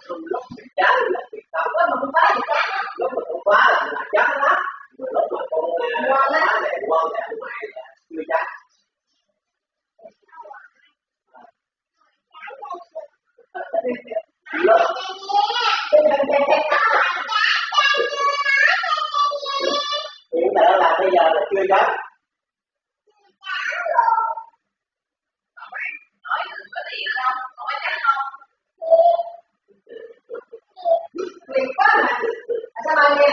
lúc mình chán là việc đâu có mà không phá gì chán, lúc mà không phá là chán lắm, lúc mà con quan này mày là chưa chán. Lúc hiện tại là bây giờ là chưa chán. Nói có tiền không? Có chán không? Liền quá mà. Sao mai nghe?